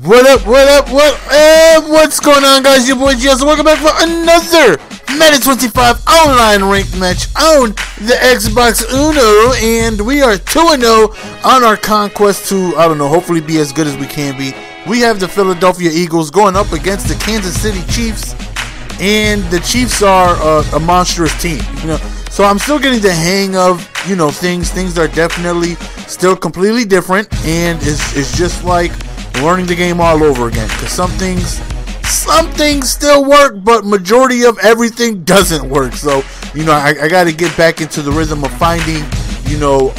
What's going on, guys? Your boy GS, welcome back for another Madden 25 online ranked match on the XboxOne, and we are 2-0 on our conquest to, I don't know, hopefully be as good as we can be. We have the Philadelphia Eagles going up against the Kansas City Chiefs, and the Chiefs are a monstrous team, you know. So I'm still getting the hang of, you know, things. Things are definitely still completely different, and it's just like learning the game all over again, because some things still work, but majority of everything doesn't work. So, you know, I got to get back into the rhythm of finding, you know,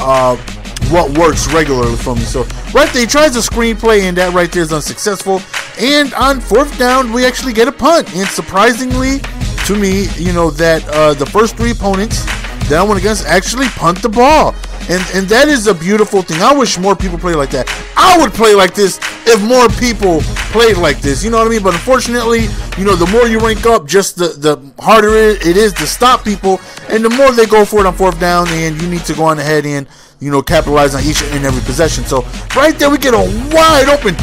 what works regularly for me. So right there, he tries a screenplay, and that right there is unsuccessful. And on fourth down, we actually get a punt, and surprisingly to me, you know, that the first three opponents that I went against actually punt the ball. And that is a beautiful thing. I wish more people play like that. I would play like this if more people played like this. You know what I mean? But unfortunately, you know, the more you rank up, just the harder it is to stop people. And the more they go for it on fourth down, and you need to go on ahead and, you know, capitalize on each and every possession. So right there, we get a wide open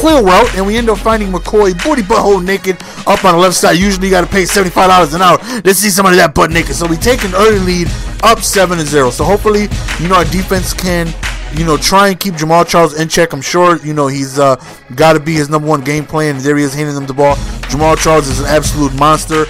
wheel route, and we end up finding McCoy booty butthole naked up on the left side. Usually you got to pay $75 an hour to see somebody that butt naked. So we take an early lead, up 7-0. So hopefully, you know, our defense can, you know, try and keep Jamal Charles in check. I'm sure, you know, he's got to be his number one game plan, and there he is handing them the ball. Jamal Charles is an absolute monster,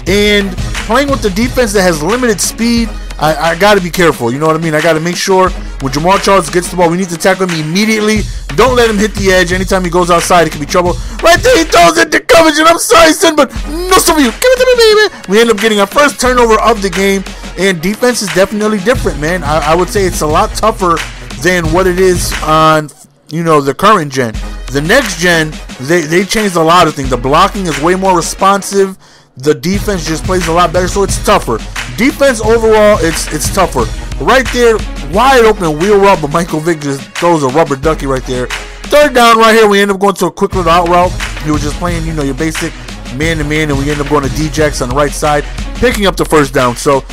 and playing with the defense that has limited speed, I got to be careful. You know what I mean? I got to make sure when Jamal Charles gets the ball, we need to tackle him immediately. Don't let him hit the edge. Anytime he goes outside, it could be trouble. Right there, he throws it to coverage, and I'm sorry, son, but no stuff for you. Give it to me, baby. We end up getting our first turnover of the game, and defense is definitely different, man. I would say it's a lot tougher than what it is on, you know, the current gen. The next gen, they changed a lot of things. The blocking is way more responsive. The defense just plays a lot better, so it's tougher. Defense overall, it's tougher. Right there, wide open wheel route, but Michael Vick just throws a rubber ducky right there. Third down right here, we end up going to a quick little out route. We were just playing, you know, your basic man-to-man, and we end up going to D-Jacks on the right side, picking up the first down. So,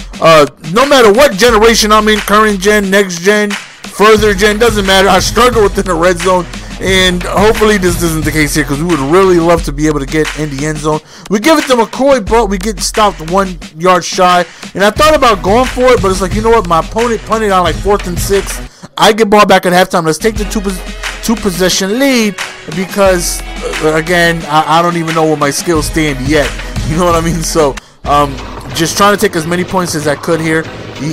no matter what generation I'm in, current gen, next gen, further gen, doesn't matter. I struggle within the red zone, and hopefully this isn't the case here, because we would really love to be able to get in the end zone. We give it to McCoy, but we get stopped 1 yard shy, and I thought about going for it, but it's like, you know what, my opponent punted on like 4th and 6. I get ball back at halftime. Let's take the two possession lead, because again, I don't even know where my skills stand yet. You know what I mean? So just trying to take as many points as I could here,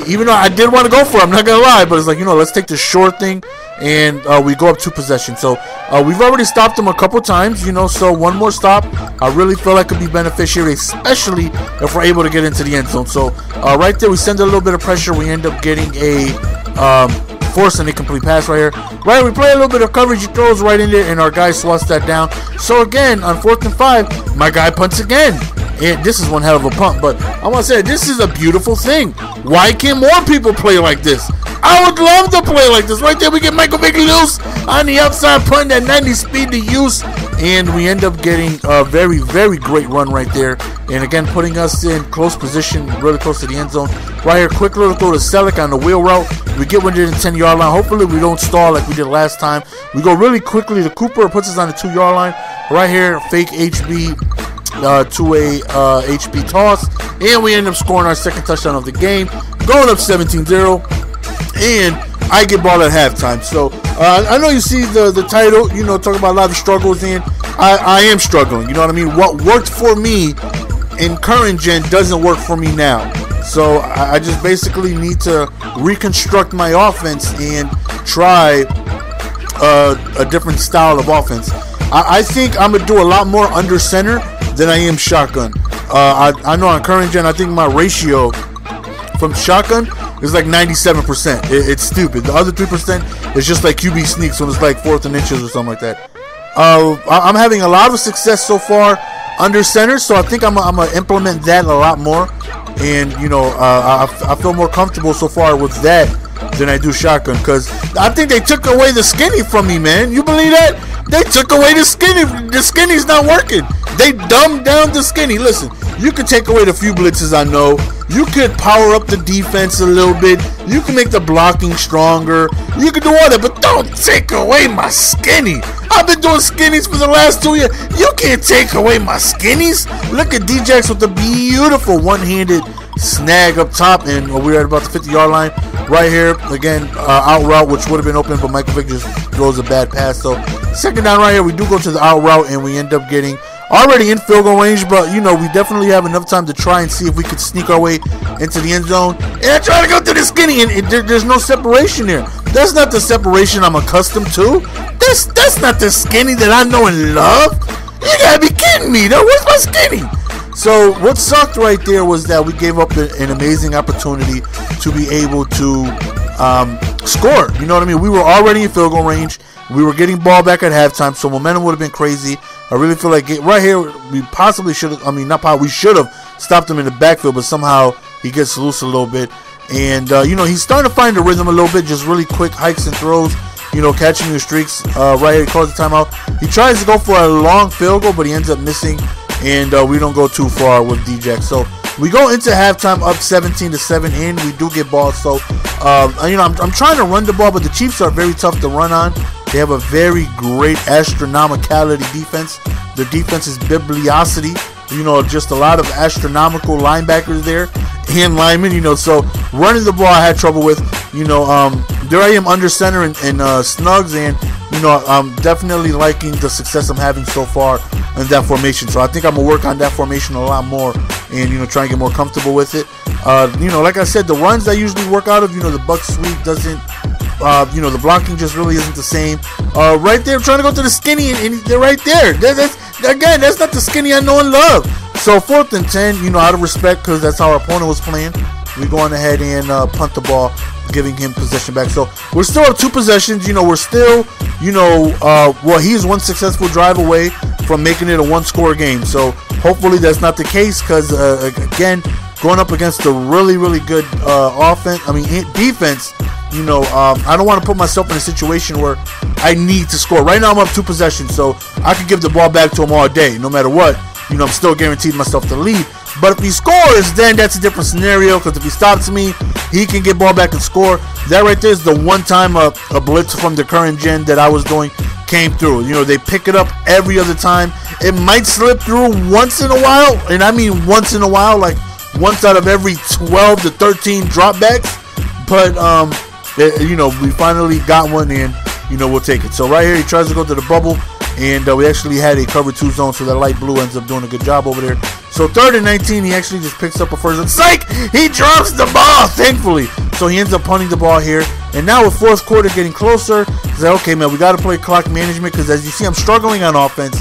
even though I did want to go for it, I'm not gonna lie, but it's like, you know, let's take the short thing, and we go up 2 possessions. So we've already stopped them a couple times, you know, so one more stop I really feel like could be beneficiary, especially if we're able to get into the end zone. So right there, we send a little bit of pressure. We end up getting a force an incomplete pass right here. Right, we play a little bit of coverage. He throws right in there, and our guy swats that down. So again, on 4th and 5, my guy punts again. And this is one hell of a punt, but I want to say this is a beautiful thing. Why can't more people play like this? I would love to play like this. Right there, we get Michael Vick loose on the outside, putting that 90 speed to use, and we end up getting a very, very great run right there. And again, putting us in close position, really close to the end zone. Right here, quick little throw to Selleck on the wheel route. We get within the 10-yard line. Hopefully we don't stall like we did last time. We go really quickly to Cooper, puts us on the 2-yard line. Right here, fake HB to a HB toss, and we end up scoring our second touchdown of the game, going up 17-0, and I get ball at halftime. So I know you see the title, you know, talking about a lot of struggles, and I am struggling, you know what I mean? What worked for me in current gen doesn't work for me now. So I just basically need to reconstruct my offense and try a different style of offense. I think I'm going to do a lot more under center than I am shotgun. I know on current gen, I think my ratio from shotgun is like 97%. It's stupid. The other 3% is just like QB sneaks when it's like 4th and inches or something like that. I'm having a lot of success so far under center, so I think I'm going to implement that a lot more. And, you know, I feel more comfortable so far with that than I do shotgun, because I think they took away the skinny from me, man. You believe that? They took away the skinny. The skinny's not working. They dumbed down the skinny. Listen, You could take away the few blitzes, I know. You could power up the defense a little bit. You can make the blocking stronger. You can do all that, but don't take away my skinny. I've been doing skinnies for the last 2 years. You can't take away my skinnies. Look at D-Jax with the beautiful one-handed snag up top, and we're at about the 50-yard line right here. Again, out route, which would have been open, but Michael Vick just throws a bad pass. So second down right here, we do go to the out route, and we end up getting already in field goal range, but, you know, we definitely have enough time to try and see if we could sneak our way into the end zone. And I try to go through the skinny, and there's no separation there. That's not the separation I'm accustomed to. That's not the skinny that I know and love. You gotta be kidding me. Where's my skinny? So what sucked right there was that we gave up an amazing opportunity to be able to score. You know what I mean? We were already in field goal range. We were getting ball back at halftime, so momentum would have been crazy. I really feel like right here we possibly should have. I mean, not probably. We should have stopped him in the backfield, but somehow he gets loose a little bit, and you know, he's starting to find the rhythm a little bit. Just really quick hikes and throws. You know, catching the streaks. Right here, he calls the timeout. He tries to go for a long field goal, but he ends up missing, and we don't go too far with D-Jax. So we go into halftime up 17-7, and we do get balls. So you know, I'm trying to run the ball, but the Chiefs are very tough to run on. They have a very great astronomicality defense. Their defense is bibliosity. You know, just a lot of astronomical linebackers there and linemen. You know, so running the ball I had trouble with. You know, there I am under center and snugs, and you know, I'm definitely liking the success I'm having so far in that formation. So I think I'm gonna work on that formation a lot more, and you know, try and get more comfortable with it. You know, like I said, the runs I usually work out of, you know, the buck sweep doesn't. You know, the blocking just really isn't the same. Right there, trying to go to the skinny, and they're right there. That's not the skinny I know and love. So 4th and 10, you know, out of respect, because that's how our opponent was playing, we go on ahead and punt the ball, giving him possession back. So we're still up 2 possessions. You know, we're still, you know, well, he's one successful drive away from making it a 1-score game. So hopefully that's not the case, because again, going up against a really, really good defense. You know, I don't want to put myself in a situation where I need to score. Right now I'm up 2 possessions, so I can give the ball back to him all day. No matter what, you know, I'm still guaranteed myself the lead. But if he scores, then that's a different scenario, because if he stops me, he can get ball back and score. That right there is the one time a blitz from the current gen that I was doing came through. You know, they pick it up every other time. It might slip through once in a while, and I mean once in a while, like once out of every 12 to 13 dropbacks. But you know, we finally got one, and you know, we'll take it. So right here, he tries to go to the bubble, and we actually had a cover 2 zone, so that light blue ends up doing a good job over there. So 3rd and 19, he actually just picks up a first. Psych! He drops the ball, thankfully. So he ends up punting the ball here. And now with 4th quarter getting closer, he's like, okay, man, we got to play clock management, because as you see, I'm struggling on offense.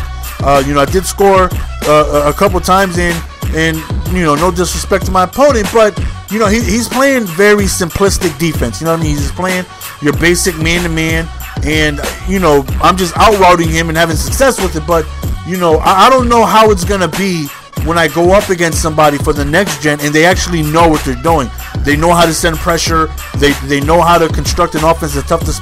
You know, I did score a couple times and you know, no disrespect to my opponent, but you know, he's playing very simplistic defense. You know what I mean? He's just playing your basic man-to-man, and you know, I'm just out-routing him and having success with it. But you know, I don't know how it's gonna be when I go up against somebody for the next gen and they actually know what they're doing. They know how to send pressure. They know how to construct an offense that's tough to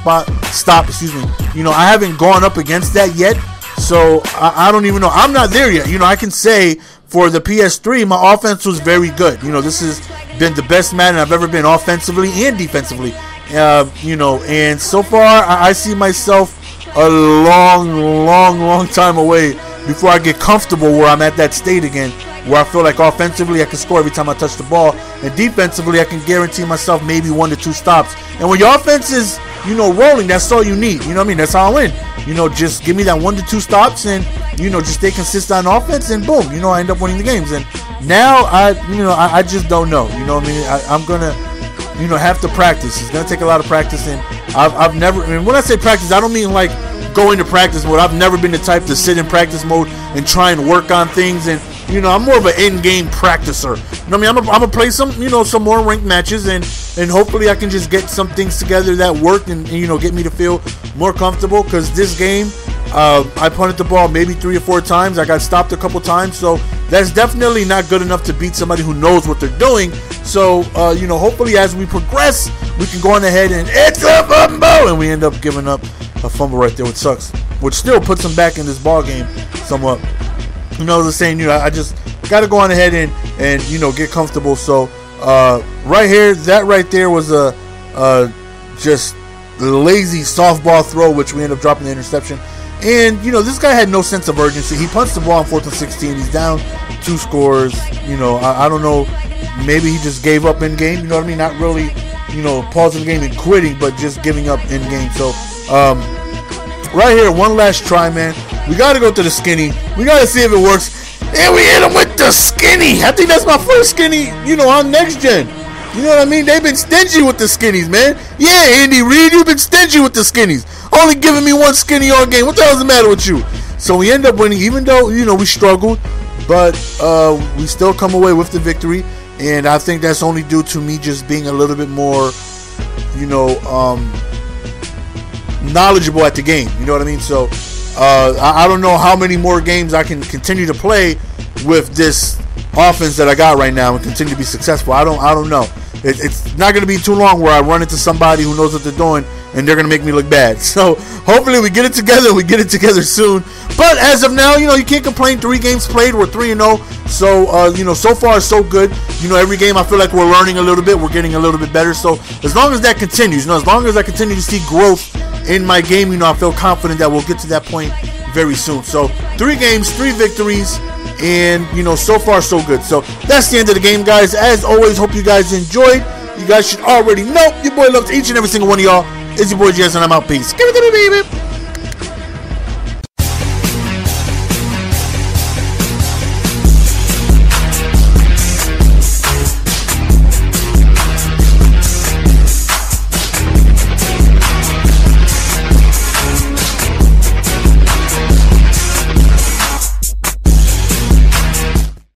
stop. Excuse me. You know, I haven't gone up against that yet, so I don't even know. I'm not there yet. You know, I can say for the PS3, my offense was very good. You know, this has been the best Madden I've ever been, offensively and defensively. You know, and so far I see myself a long time away before I get comfortable where I'm at that state again, where I feel like offensively I can score every time I touch the ball, and defensively I can guarantee myself maybe 1 to 2 stops. And when your offense is, you know, rolling, that's all you need. You know what I mean? That's how I win. You know, just give me that 1 to 2 stops, and you know, just stay consistent on offense, and boom, you know, I end up winning the games. And now I just don't know. You know what I mean? I'm gonna, you know, have to practice. It's gonna take a lot of practice, and I've never. I mean, when I say practice, I don't mean like go into practice mode. I've never been the type to sit in practice mode and try and work on things. And you know, I'm more of an in-game practicer. You know what I mean? I'm gonna play some, you know, some more ranked matches, and hopefully I can just get some things together that work, and you know, get me to feel more comfortable. Because this game, I punted the ball maybe 3 or 4 times. I got stopped a couple times, so that's definitely not good enough to beat somebody who knows what they're doing. So you know, hopefully as we progress, we can go on ahead and it's a fumble, and we end up giving up a fumble right there, which sucks. Which still puts them back in this ball game somewhat. You know, the saying, you know, I just got to go on ahead and you know, get comfortable. So right here, that right there was a just lazy softball throw, which we ended up dropping the interception. And you know, this guy had no sense of urgency. He punched the ball on 4th and 16. He's down 2 scores. You know, I don't know. Maybe he just gave up in game. You know what I mean? Not really, you know, pausing the game and quitting, but just giving up in game. So right here, one last try, man. We got to go to the skinny. We got to see if it works. And we hit him with the skinny. I think that's my first skinny, you know, on next gen. You know what I mean? They've been stingy with the skinnies, man. Yeah, Andy Reid, you've been stingy with the skinnies. Only giving me 1 skinny all game. What the hell's the matter with you? So we end up winning, even though, you know, we struggled. But we still come away with the victory. And I think that's only due to me just being a little bit more, you know, knowledgeable at the game. You know what I mean? So I don't know how many more games I can continue to play with this offense that I got right now and continue to be successful. I don't know. It's not going to be too long where I run into somebody who knows what they're doing and they're going to make me look bad. So hopefully we get it together. We get it together soon. But as of now, you know, you can't complain. 3 games played. We're 3-0. So, you know, so far so good. You know, every game I feel like we're learning a little bit. We're getting a little bit better. So as long as that continues, you know, as long as I continue to see growth in my game, you know, I feel confident that we'll get to that point very soon. So 3 games, 3 victories. And, you know, so far so good. So that's the end of the game, guys. As always, hope you guys enjoyed. You guys should already know your boy loves each and every single one of y'all. It's your boy Jess, and I'm out. Peace. Give it to me, baby.